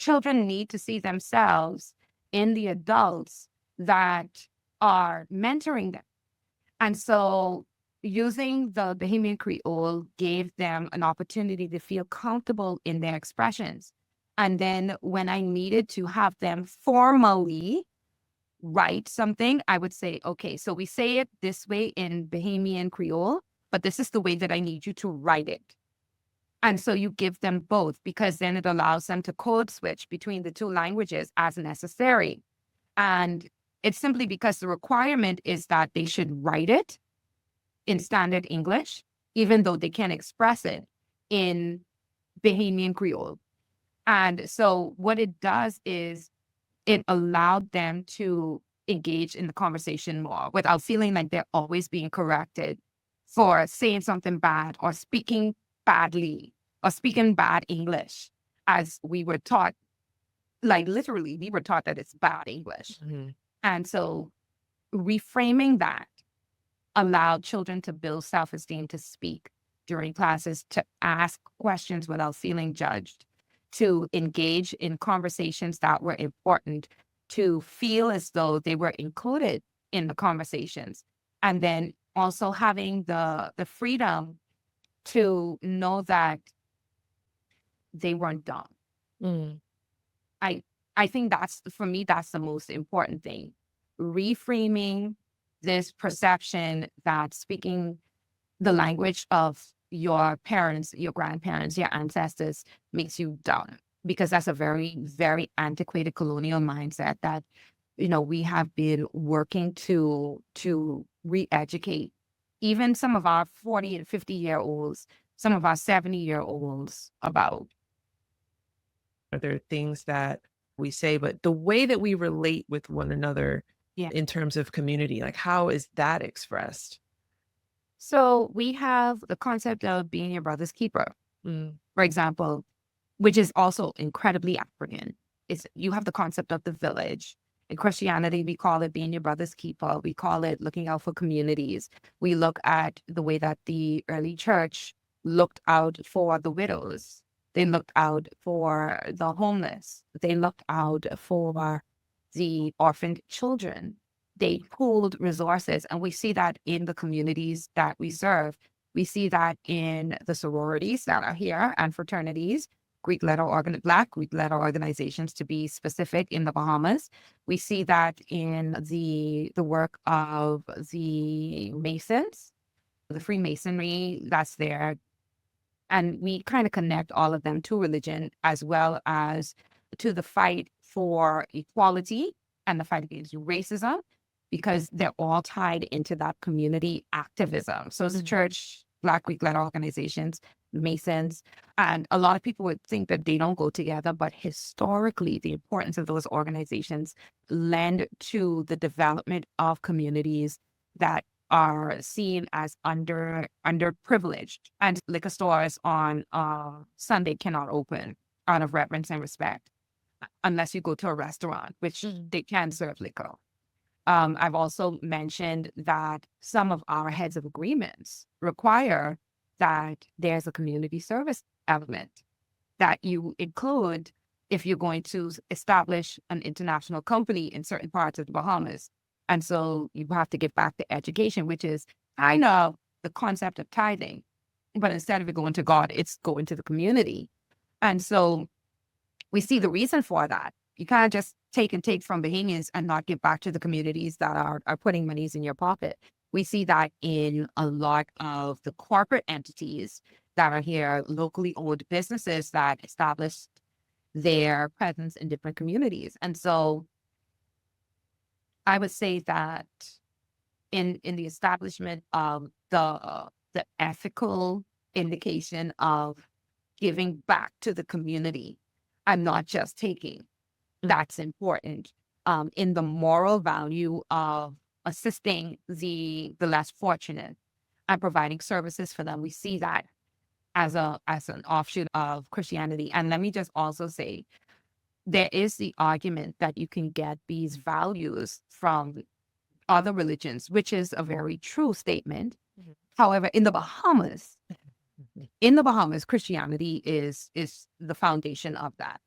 children need to see themselves in the adults that are mentoring them. And so using the Bahamian Creole gave them an opportunity to feel comfortable in their expressions. And then when I needed to have them formally write something, I would say, okay, so we say it this way in Bahamian Creole, but this is the way that I need you to write it. And so you give them both, because then it allows them to code switch between the two languages as necessary. And it's simply because the requirement is that they should write it in standard English, even though they can express it in Bahamian Creole. And so what it does is it allowed them to engage in the conversation more without feeling like they're always being corrected for saying something bad or speaking badly or speaking bad English, as we were taught. Like literally, we were taught that it's bad English. Mhm. And so reframing that allowed children to build self-esteem, to speak during classes, to ask questions without feeling judged, to engage in conversations that were important, to feel as though they were included in the conversations. And then also having the freedom to know that they weren't dumb. Mm. I I think that's, for me, that's the most important thing. Reframing this perception that speaking the language of your parents, your grandparents, your ancestors makes you dumb, because that's a very, very antiquated colonial mindset that, we have been working to re-educate even some of our 40 and 50-year-olds, some of our 70-year-olds about. Are there things that we say, but the way that we relate with one another Yeah. in terms of community, like how is that expressed? So we have the concept of being your brother's keeper, Mm. for example, which is also incredibly African. It's, you have the concept of the village. In Christianity, we call it being your brother's keeper. We call it looking out for communities. We look at the way that the early church looked out for the widows. They looked out for the homeless. They looked out for the orphaned children. They pooled resources. And we see that in the communities that we serve. We see that in the sororities that are here and fraternities, Black Greek letter organizations, to be specific, in the Bahamas. We see that in the work of the Masons, the Freemasonry that's there. And we kind of connect all of them to religion, as well as to the fight for equality and the fight against racism, because they're all tied into that community activism. So it's the church, Black Greek letter organizations, Masons, and a lot of people would think that they don't go together, but historically, the importance of those organizations lend to the development of communities that are seen as underprivileged, and liquor stores on Sunday cannot open out of reverence and respect unless you go to a restaurant, which they can serve liquor. I've also mentioned that some of our heads of agreements require that there's a community service element that you include if you're going to establish an international company in certain parts of the Bahamas. And so you have to get back to education, which is kind of the concept of tithing. But instead of it going to God, it's going to the community. And so we see the reason for that. You can't just take and take from Bahamians and not give back to the communities that are putting monies in your pocket. We see that in a lot of the corporate entities that are here, locally owned businesses that established their presence in different communities. And so I would say that in the establishment of the ethical indication of giving back to the community, I'm not just taking. That's important. In the moral value of assisting the less fortunate and providing services for them, we see that as an offshoot of Christianity. And let me just also say, there is the argument that you can get these values from other religions, which is a very true statement. However, in the Bahamas, Christianity is the foundation of that.